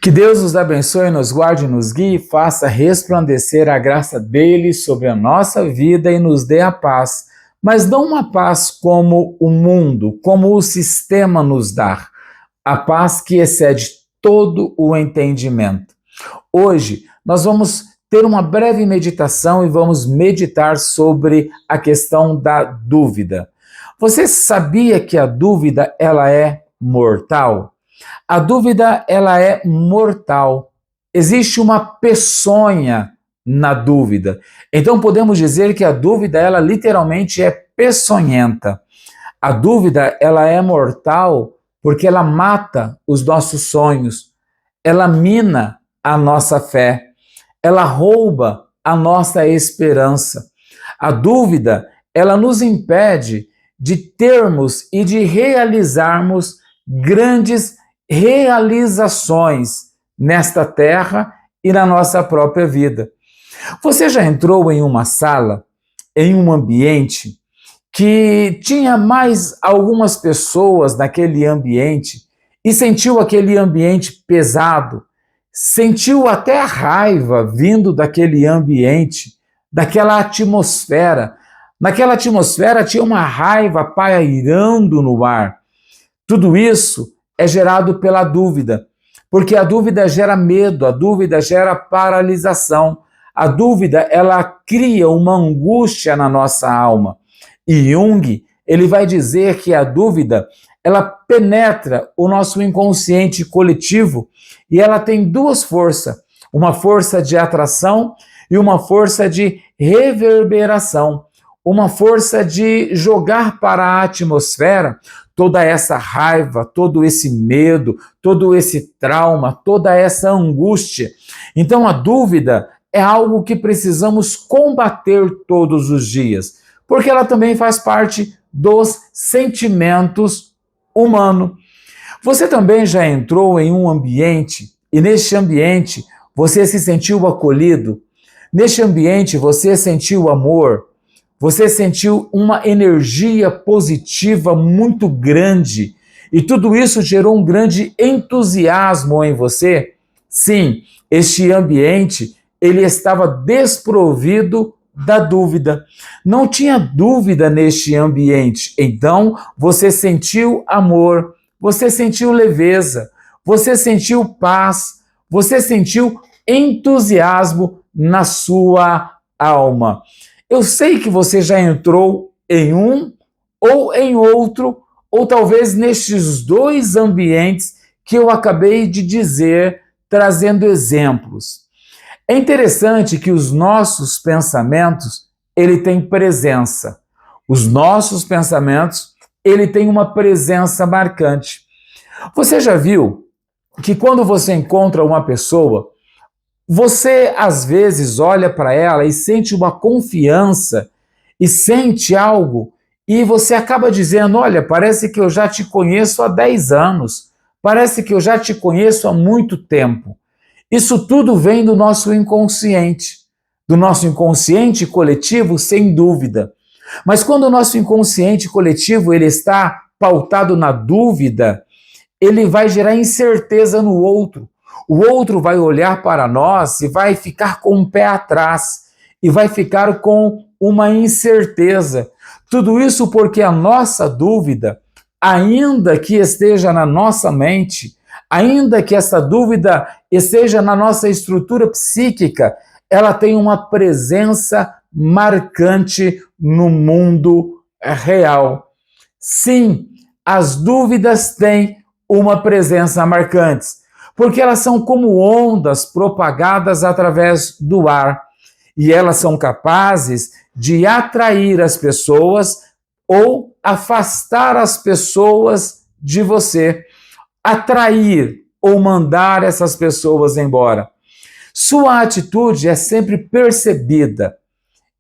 Que Deus nos abençoe, nos guarde, nos guie e faça resplandecer a graça dele sobre a nossa vida e nos dê a paz. Mas não uma paz como o mundo, como o sistema nos dá. A paz que excede todo o entendimento. Hoje nós vamos ter uma breve meditação e vamos meditar sobre a questão da dúvida. Você sabia que a dúvida ela é mortal? A dúvida, ela é mortal. Existe uma peçonha na dúvida. Então podemos dizer que a dúvida, ela literalmente é peçonhenta. A dúvida, ela é mortal porque ela mata os nossos sonhos. Ela mina a nossa fé. Ela rouba a nossa esperança. A dúvida, ela nos impede de termos e de realizarmos grandes realizações nesta terra e na nossa própria vida. Você já entrou em uma sala, em um ambiente que tinha mais algumas pessoas naquele ambiente e sentiu aquele ambiente pesado, sentiu até a raiva vindo daquele ambiente, daquela atmosfera. Naquela atmosfera tinha uma raiva pairando no ar. Tudo isso é gerado pela dúvida, porque a dúvida gera medo, a dúvida gera paralisação, a dúvida ela cria uma angústia na nossa alma. E Jung, ele vai dizer que a dúvida ela penetra o nosso inconsciente coletivo e ela tem duas forças, uma força de atração e uma força de reverberação, uma força de jogar para a atmosfera toda essa raiva, todo esse medo, todo esse trauma, toda essa angústia. Então a dúvida é algo que precisamos combater todos os dias, porque ela também faz parte dos sentimentos humanos. Você também já entrou em um ambiente e neste ambiente você se sentiu acolhido? Neste ambiente você sentiu amor? Você sentiu uma energia positiva muito grande e tudo isso gerou um grande entusiasmo em você? Sim, este ambiente ele estava desprovido da dúvida. Não tinha dúvida neste ambiente. Então você sentiu amor, você sentiu leveza, você sentiu paz, você sentiu entusiasmo na sua alma. Eu sei que você já entrou em um ou em outro, ou talvez nestes dois ambientes que eu acabei de dizer, trazendo exemplos. É interessante que os nossos pensamentos, ele tem presença. Os nossos pensamentos, ele tem uma presença marcante. Você já viu que quando você encontra uma pessoa, você, às vezes, olha para ela e sente uma confiança e sente algo e você acaba dizendo, olha, parece que eu já te conheço há 10 anos, parece que eu já te conheço há muito tempo. Isso tudo vem do nosso inconsciente coletivo, sem dúvida. Mas quando o nosso inconsciente coletivo ele está pautado na dúvida, ele vai gerar incerteza no outro. O outro vai olhar para nós e vai ficar com o pé atrás e vai ficar com uma incerteza. Tudo isso porque a nossa dúvida, ainda que esteja na nossa mente, ainda que essa dúvida esteja na nossa estrutura psíquica, ela tem uma presença marcante no mundo real. Sim, as dúvidas têm uma presença marcante, porque elas são como ondas propagadas através do ar e elas são capazes de atrair as pessoas ou afastar as pessoas de você, atrair ou mandar essas pessoas embora. Sua atitude é sempre percebida.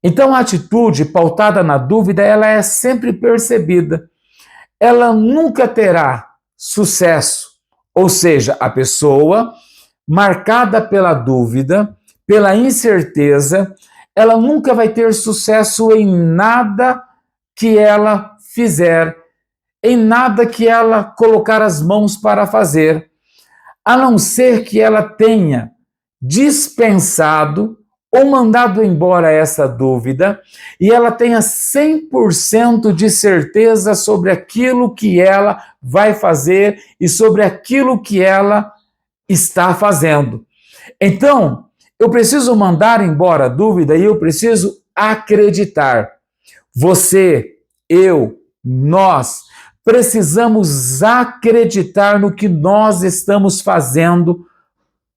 Então a atitude pautada na dúvida, ela é sempre percebida. Ela nunca terá sucesso. Ou seja, a pessoa marcada pela dúvida, pela incerteza, ela nunca vai ter sucesso em nada que ela fizer, em nada que ela colocar as mãos para fazer. a não ser que ela tenha dispensado ou mandado embora essa dúvida e ela tenha 100% de certeza sobre aquilo que ela vai fazer e sobre aquilo que ela está fazendo. Então, eu preciso mandar embora a dúvida e eu preciso acreditar. Você, eu, nós precisamos acreditar no que nós estamos fazendo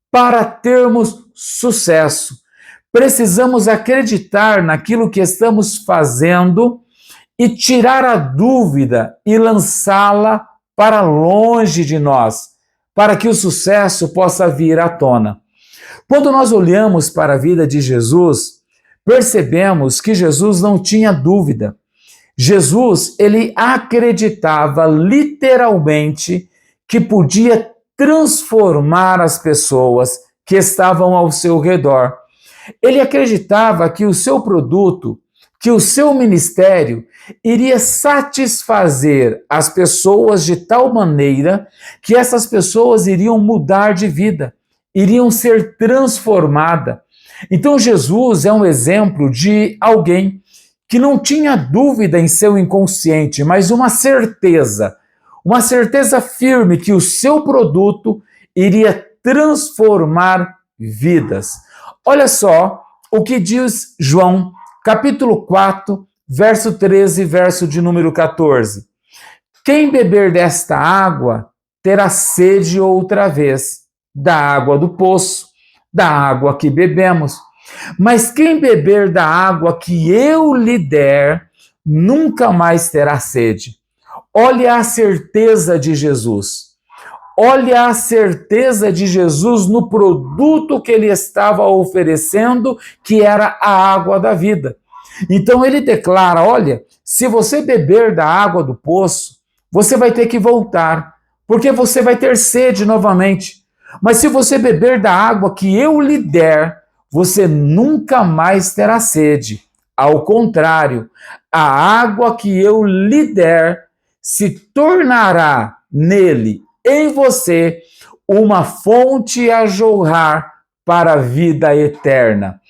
para termos sucesso. Precisamos acreditar naquilo que estamos fazendo e tirar a dúvida e lançá-la para longe de nós, para que o sucesso possa vir à tona. Quando nós olhamos para a vida de Jesus, percebemos que Jesus não tinha dúvida. Jesus, ele acreditava literalmente que podia transformar as pessoas que estavam ao seu redor. Ele acreditava que o seu produto, que o seu ministério iria satisfazer as pessoas de tal maneira que essas pessoas iriam mudar de vida, iriam ser transformadas. Então Jesus é um exemplo de alguém que não tinha dúvida em seu inconsciente, mas uma certeza firme que o seu produto iria transformar vidas. Olha só o que diz João, capítulo 4, verso 13, verso de número 14. Quem beber desta água terá sede outra vez, da água do poço, da água que bebemos. Mas quem beber da água que eu lhe der, nunca mais terá sede. Olha a certeza de Jesus. Olha a certeza de Jesus no produto que ele estava oferecendo, que era a água da vida. Então ele declara, olha, se você beber da água do poço, você vai ter que voltar, porque você vai ter sede novamente. Mas se você beber da água que eu lhe der, você nunca mais terá sede. Ao contrário, a água que eu lhe der se tornará nele, em você, uma fonte a jorrar para a vida eterna.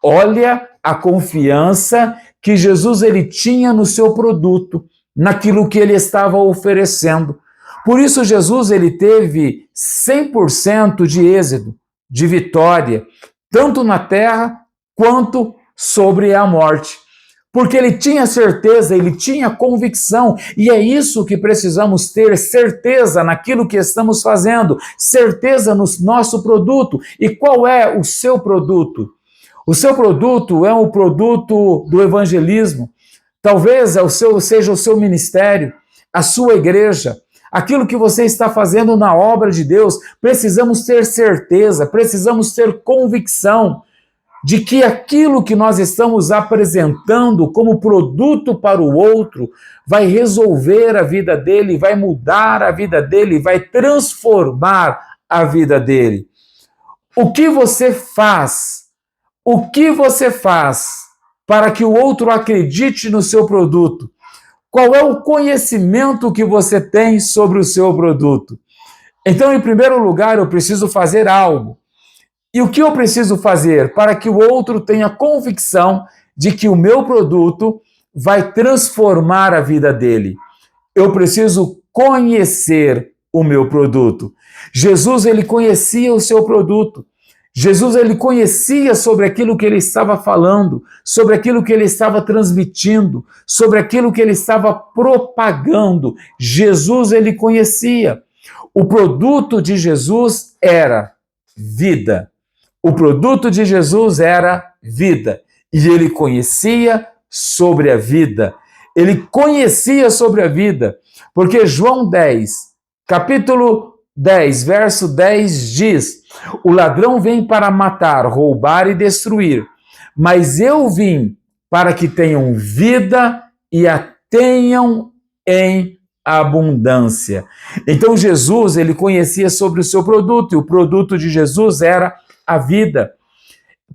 Olha a confiança que Jesus ele tinha no seu produto, naquilo que ele estava oferecendo. Por isso Jesus ele teve 100% de êxito, de vitória, tanto na terra quanto sobre a morte. Porque ele tinha certeza, ele tinha convicção, e é isso que precisamos ter, certeza naquilo que estamos fazendo, certeza no nosso produto. E qual é o seu produto? O seu produto é o produto do evangelismo, talvez seja o seu ministério, a sua igreja, aquilo que você está fazendo na obra de Deus. Precisamos ter certeza, precisamos ter convicção de que aquilo que nós estamos apresentando como produto para o outro vai resolver a vida dele, vai mudar a vida dele, vai transformar a vida dele. O que você faz? O que você faz para que o outro acredite no seu produto? Qual é o conhecimento que você tem sobre o seu produto? Então, em primeiro lugar, eu preciso fazer algo. E o que eu preciso fazer para que o outro tenha convicção de que o meu produto vai transformar a vida dele? Eu preciso conhecer o meu produto. Jesus, ele conhecia o seu produto. Jesus, ele conhecia sobre aquilo que ele estava falando, sobre aquilo que ele estava transmitindo, sobre aquilo que ele estava propagando. Jesus, ele conhecia. O produto de Jesus era vida. O produto de Jesus era vida. E ele conhecia sobre a vida. Ele conhecia sobre a vida. Porque João 10, capítulo 10, verso 10 diz: o ladrão vem para matar, roubar e destruir, mas eu vim para que tenham vida e a tenham em abundância. Então Jesus, ele conhecia sobre o seu produto, e o produto de Jesus era a vida.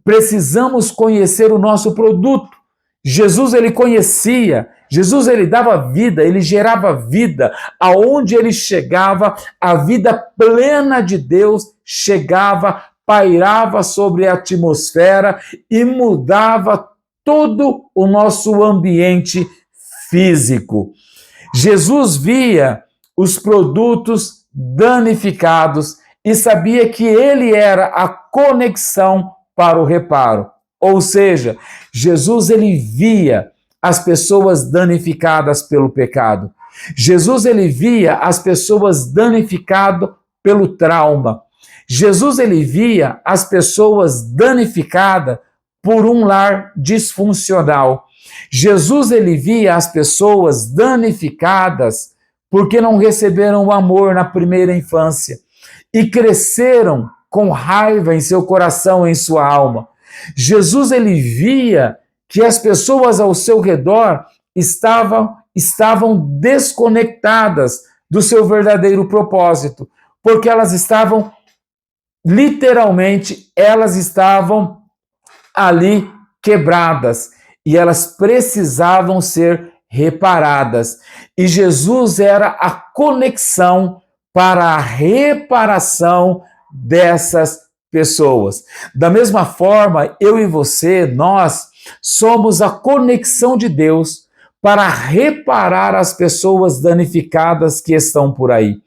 Precisamos conhecer o nosso produto. Jesus, ele conhecia, Jesus, ele dava vida, ele gerava vida. Aonde ele chegava, a vida plena de Deus chegava, pairava sobre a atmosfera e mudava todo o nosso ambiente físico. Jesus via os produtos danificados e sabia que ele era a conexão para o reparo. Ou seja, Jesus ele via as pessoas danificadas pelo pecado. Jesus ele via as pessoas danificadas pelo trauma. Jesus ele via as pessoas danificadas por um lar disfuncional. Jesus ele via as pessoas danificadas porque não receberam o amor na primeira infância e cresceram com raiva em seu coração, em sua alma. Jesus ele via que as pessoas ao seu redor estavam desconectadas do seu verdadeiro propósito, porque elas estavam ali quebradas e elas precisavam ser reparadas. E Jesus era a conexão para a reparação dessas pessoas. Da mesma forma, eu e você, nós somos a conexão de Deus para reparar as pessoas danificadas que estão por aí,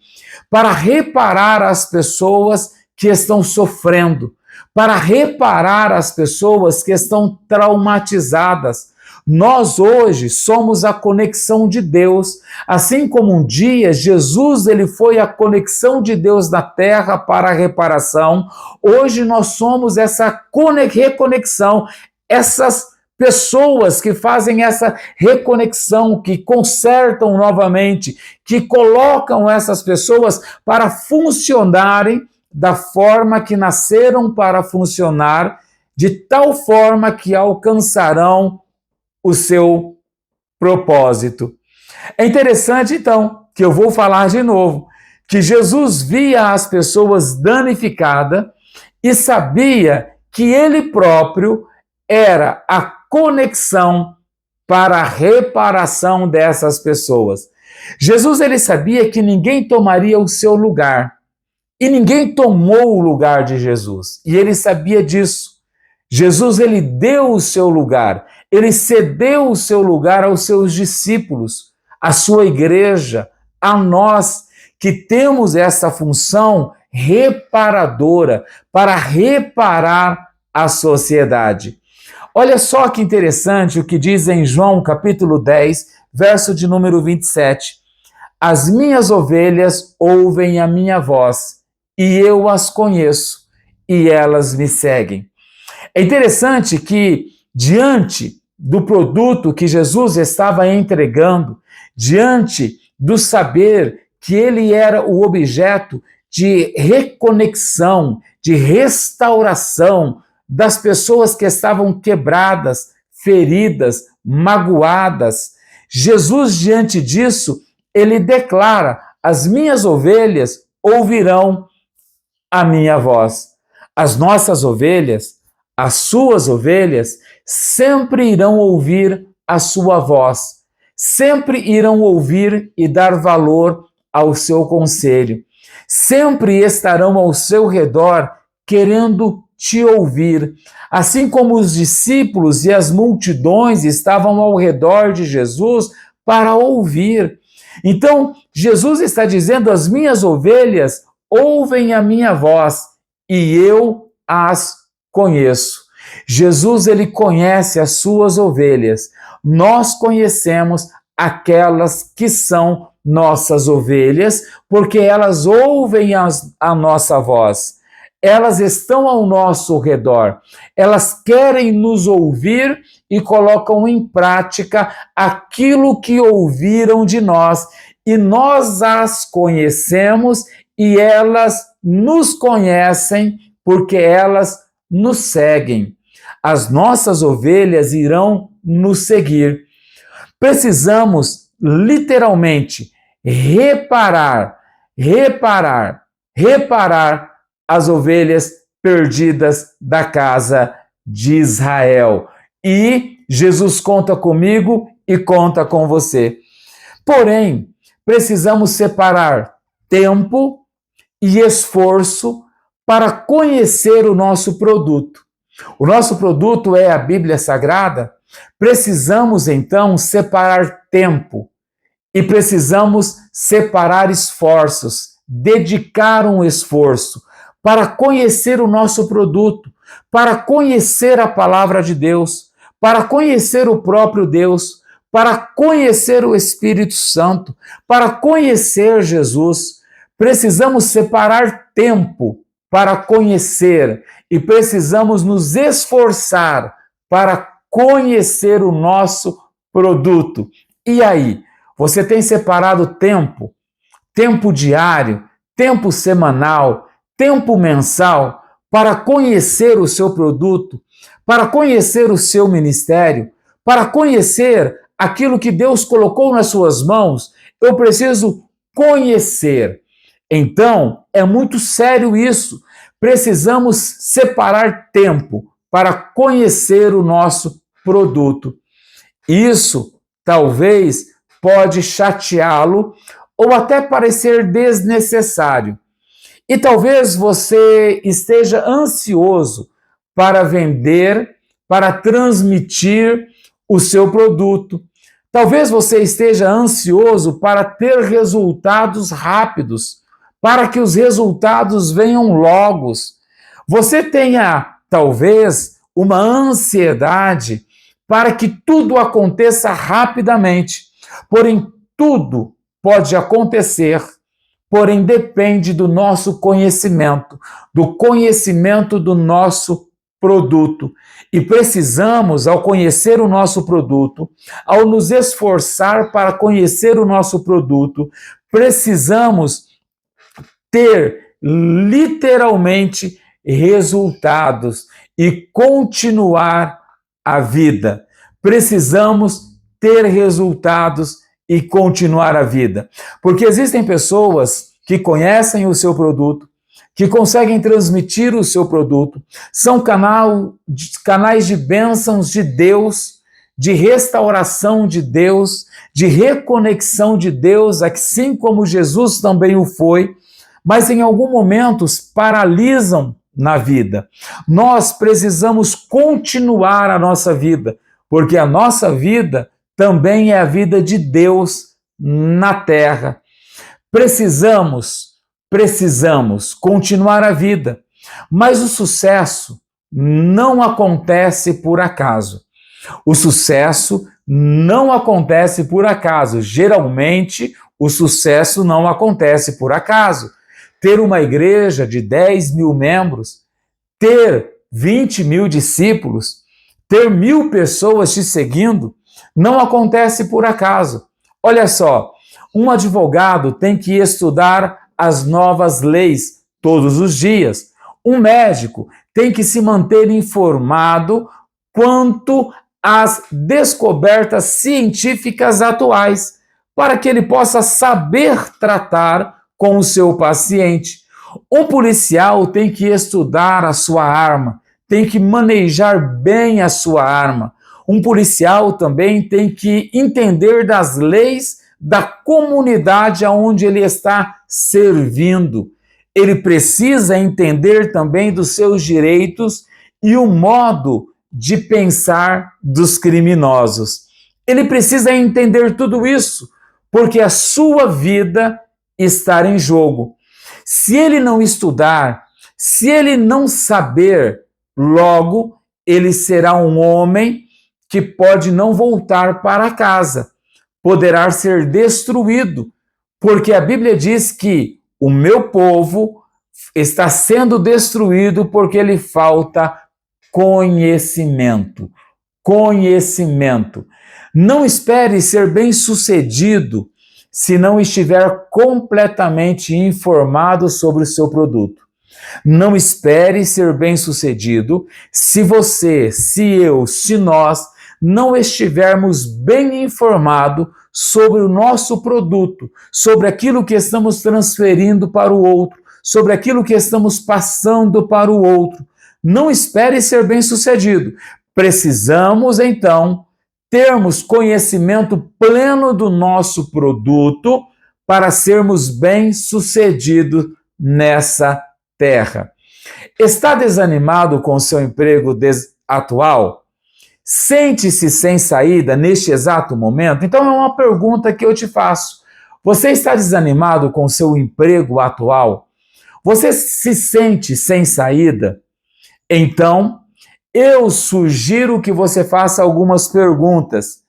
para reparar as pessoas que estão sofrendo, para reparar as pessoas que estão traumatizadas. Nós hoje somos a conexão de Deus, assim como um dia Jesus ele foi a conexão de Deus na terra para a reparação. Hoje nós somos essa reconexão, essas pessoas que fazem essa reconexão, que consertam novamente, que colocam essas pessoas para funcionarem da forma que nasceram para funcionar, de tal forma que alcançarão o seu propósito. É interessante, então, que eu vou falar de novo, que Jesus via as pessoas danificadas e sabia que ele próprio era a conexão para a reparação dessas pessoas. Jesus ele sabia que ninguém tomaria o seu lugar, e ninguém tomou o lugar de Jesus, e ele sabia disso. Jesus ele deu o seu lugar, ele cedeu o seu lugar aos seus discípulos, à sua igreja, a nós que temos essa função reparadora para reparar a sociedade. Olha só que interessante o que diz em João capítulo 10, verso de número 27. As minhas ovelhas ouvem a minha voz, e eu as conheço, e elas me seguem. É interessante que, diante do produto que Jesus estava entregando, diante do saber que ele era o objeto de reconexão, de restauração das pessoas que estavam quebradas, feridas, magoadas, Jesus, diante disso, ele declara: as minhas ovelhas ouvirão a minha voz. As nossas ovelhas, as suas ovelhas, sempre irão ouvir a sua voz, sempre irão ouvir e dar valor ao seu conselho, sempre estarão ao seu redor querendo te ouvir. Assim como os discípulos e as multidões estavam ao redor de Jesus para ouvir. Então, Jesus está dizendo: as minhas ovelhas ouvem a minha voz e eu as conheço. Jesus, ele conhece as suas ovelhas. Nós conhecemos aquelas que são nossas ovelhas, porque elas ouvem a nossa voz. Elas estão ao nosso redor. Elas querem nos ouvir e colocam em prática aquilo que ouviram de nós. E nós as conhecemos e elas nos conhecem porque elas nos seguem. As nossas ovelhas irão nos seguir. Precisamos literalmente reparar as ovelhas perdidas da casa de Israel. E Jesus conta comigo e conta com você. Porém, precisamos separar tempo e esforço para conhecer o nosso produto. O nosso produto é a Bíblia Sagrada. Precisamos, então, separar tempo e precisamos separar esforços, dedicar um esforço para conhecer o nosso produto, para conhecer a palavra de Deus, para conhecer o próprio Deus, para conhecer o Espírito Santo, para conhecer Jesus. Precisamos separar tempo para conhecer e precisamos nos esforçar para conhecer o nosso produto. E aí, você tem separado tempo? Tempo diário, tempo semanal, tempo mensal para conhecer o seu produto, para conhecer o seu ministério, para conhecer aquilo que Deus colocou nas suas mãos? Eu preciso conhecer. Então, é muito sério isso. Precisamos separar tempo para conhecer o nosso produto. Isso talvez pode chateá-lo ou até parecer desnecessário. E talvez você esteja ansioso para vender, para transmitir o seu produto. Talvez você esteja ansioso para ter resultados rápidos, para que os resultados venham logo. Você tenha, talvez, uma ansiedade para que tudo aconteça rapidamente. Porém, tudo pode acontecer, porém depende do nosso conhecimento, do conhecimento do nosso produto. E precisamos, ao conhecer o nosso produto, ao nos esforçar para conhecer o nosso produto, precisamos ter literalmente resultados e continuar a vida. Precisamos ter resultados e continuar a vida. Porque existem pessoas que conhecem o seu produto, que conseguem transmitir o seu produto, são canais de bênçãos de Deus, de restauração de Deus, de reconexão de Deus, assim como Jesus também o foi, mas em algum momento paralisam na vida. Nós precisamos continuar a nossa vida, porque a nossa vida também é a vida de Deus na terra. Precisamos continuar a vida, mas o sucesso não acontece por acaso. O sucesso não acontece por acaso. Geralmente, o sucesso não acontece por acaso. Ter uma igreja de 10 mil membros, ter 20 mil discípulos, ter 1.000 pessoas te seguindo, não acontece por acaso. Olha só, um advogado tem que estudar as novas leis todos os dias. Um médico tem que se manter informado quanto às descobertas científicas atuais, para que ele possa saber tratar com o seu paciente. Um policial tem que estudar a sua arma, tem que manejar bem a sua arma. Um policial também tem que entender das leis da comunidade aonde ele está servindo. Ele precisa entender também dos seus direitos e o modo de pensar dos criminosos. Ele precisa entender tudo isso, porque a sua vida está em jogo. Se ele não estudar, se ele não saber, logo ele será um homem que pode não voltar para casa, poderá ser destruído, porque a Bíblia diz que o meu povo está sendo destruído porque lhe falta conhecimento. Conhecimento. Não espere ser bem-sucedido se não estiver completamente informado sobre o seu produto. Não espere ser bem-sucedido se você, se eu, se nós não estivermos bem informados sobre o nosso produto, sobre aquilo que estamos transferindo para o outro, sobre aquilo que estamos passando para o outro. Não espere ser bem-sucedido. Precisamos, então, termos conhecimento pleno do nosso produto para sermos bem-sucedidos nessa terra. Está desanimado com o seu emprego atual? Sente-se sem saída neste exato momento? Então é uma pergunta que eu te faço. Você está desanimado com o seu emprego atual? Você se sente sem saída? Então, eu sugiro que você faça algumas perguntas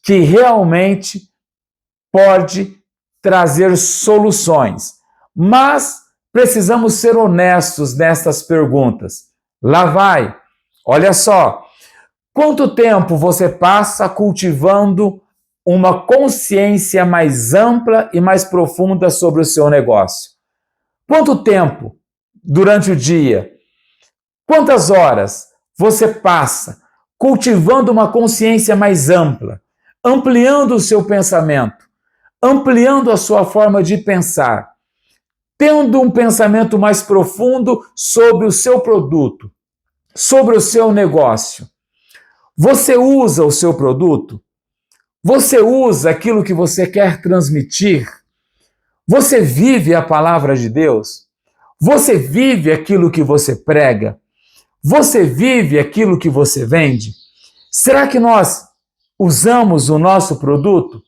que realmente pode trazer soluções. Mas precisamos ser honestos nessas perguntas. Lá vai. Olha só. Quanto tempo você passa cultivando uma consciência mais ampla e mais profunda sobre o seu negócio? Quanto tempo durante o dia? Quantas horas você passa cultivando uma consciência mais ampla, ampliando o seu pensamento, ampliando a sua forma de pensar, tendo um pensamento mais profundo sobre o seu produto, sobre o seu negócio? Você usa o seu produto? Você usa aquilo que você quer transmitir? Você vive a palavra de Deus? Você vive aquilo que você prega? Você vive aquilo que você vende? Será que nós usamos o nosso produto?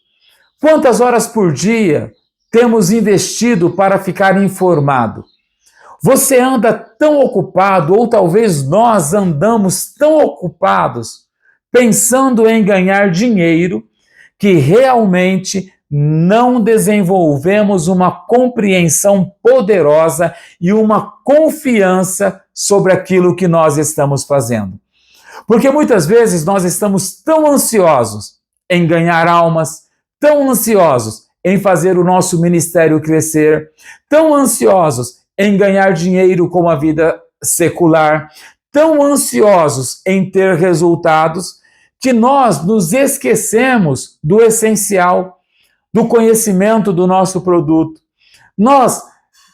Quantas horas por dia temos investido para ficar informado? Você anda tão ocupado, ou talvez nós andamos tão ocupados, pensando em ganhar dinheiro, que realmente não desenvolvemos uma compreensão poderosa e uma confiança sobre aquilo que nós estamos fazendo. Porque muitas vezes nós estamos tão ansiosos em ganhar almas, tão ansiosos em fazer o nosso ministério crescer, tão ansiosos em ganhar dinheiro com a vida secular, tão ansiosos em ter resultados, que nós nos esquecemos do essencial, do conhecimento do nosso produto. Nós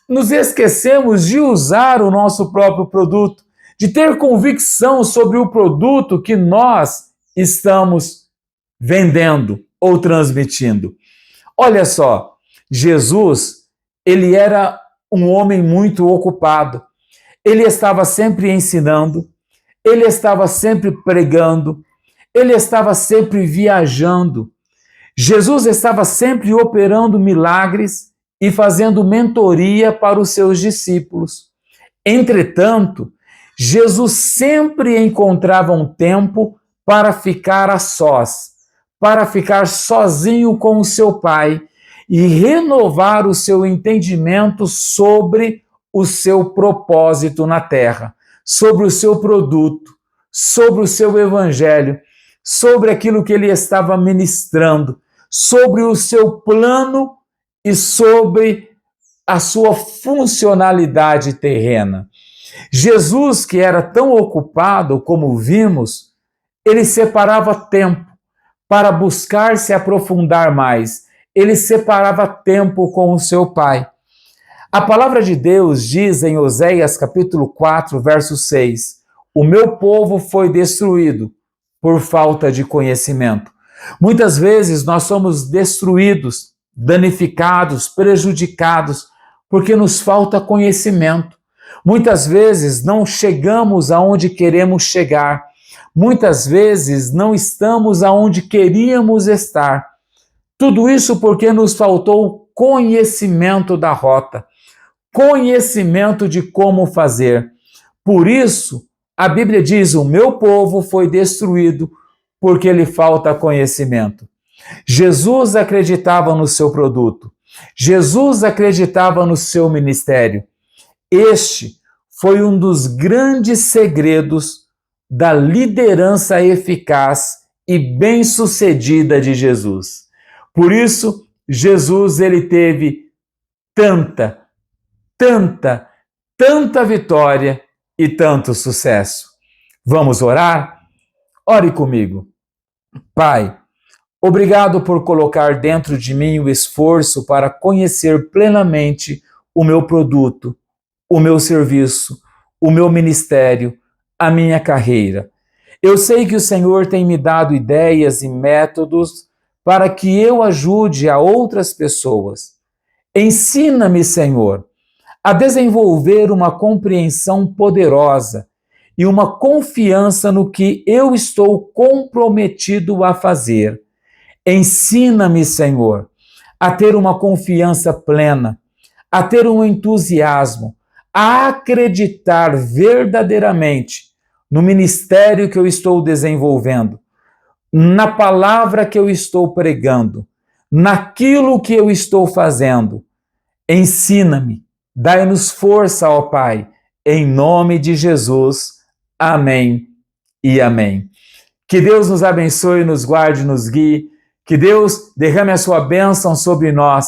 nos esquecemos de usar o nosso próprio produto, de ter convicção sobre o produto que nós estamos vendendo ou transmitindo. Olha só, Jesus, ele era um homem muito ocupado. Ele estava sempre ensinando, ele estava sempre pregando, ele estava sempre viajando. Jesus estava sempre operando milagres e fazendo mentoria para os seus discípulos. Entretanto, Jesus sempre encontrava um tempo para ficar a sós, para ficar sozinho com o seu Pai e renovar o seu entendimento sobre o seu propósito na terra, sobre o seu produto, sobre o seu evangelho, sobre aquilo que ele estava ministrando, sobre o seu plano e sobre a sua funcionalidade terrena. Jesus, que era tão ocupado, como vimos, ele separava tempo para buscar se aprofundar mais. Ele separava tempo com o seu Pai. A palavra de Deus diz em Oséias capítulo 4, verso 6, o meu povo foi destruído por falta de conhecimento. Muitas vezes nós somos destruídos, danificados, prejudicados, porque nos falta conhecimento. Muitas vezes não chegamos aonde queremos chegar. Muitas vezes não estamos aonde queríamos estar. Tudo isso porque nos faltou conhecimento da rota, conhecimento de como fazer. Por isso, a Bíblia diz, o meu povo foi destruído porque lhe falta conhecimento. Jesus acreditava no seu produto. Jesus acreditava no seu ministério. Este foi um dos grandes segredos da liderança eficaz e bem-sucedida de Jesus. Por isso, Jesus ele teve tanta vitória e tanto sucesso. Vamos orar? Ore comigo. Pai, obrigado por colocar dentro de mim o esforço para conhecer plenamente o meu produto, o meu serviço, o meu ministério, a minha carreira. Eu sei que o Senhor tem me dado ideias e métodos para que eu ajude a outras pessoas. Ensina-me, Senhor, a desenvolver uma compreensão poderosa e uma confiança no que eu estou comprometido a fazer. Ensina-me, Senhor, a ter uma confiança plena, a ter um entusiasmo, a acreditar verdadeiramente no ministério que eu estou desenvolvendo, na palavra que eu estou pregando, naquilo que eu estou fazendo. Ensina-me, dai-nos força, ó Pai, em nome de Jesus. Amém e amém. Que Deus nos abençoe, nos guarde, nos guie, que Deus derrame a sua bênção sobre nós.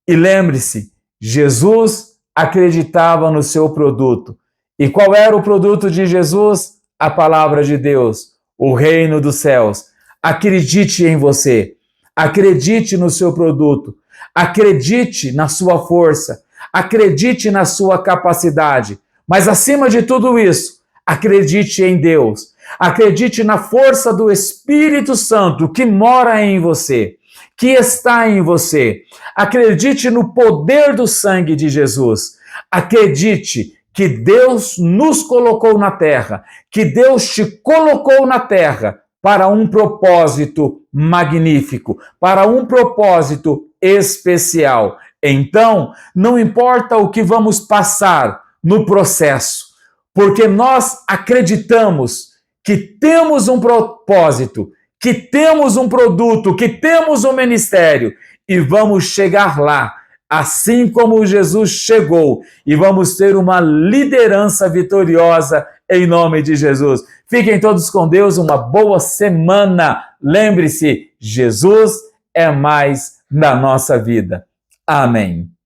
E lembre-se, Jesus acreditava no seu produto. E qual era o produto de Jesus? A palavra de Deus, o reino dos céus. Acredite em você, acredite no seu produto, acredite na sua força, acredite na sua capacidade, mas acima de tudo isso, acredite em Deus, acredite na força do Espírito Santo que mora em você, que está em você. Acredite no poder do sangue de Jesus. Acredite que Deus nos colocou na terra, que Deus te colocou na terra para um propósito magnífico, para um propósito especial. Então, não importa o que vamos passar no processo, porque nós acreditamos que temos um propósito, que temos um produto, que temos um ministério e vamos chegar lá, assim como Jesus chegou, e vamos ter uma liderança vitoriosa em nome de Jesus. Fiquem todos com Deus, uma boa semana. Lembre-se, Jesus é mais na nossa vida. Amém.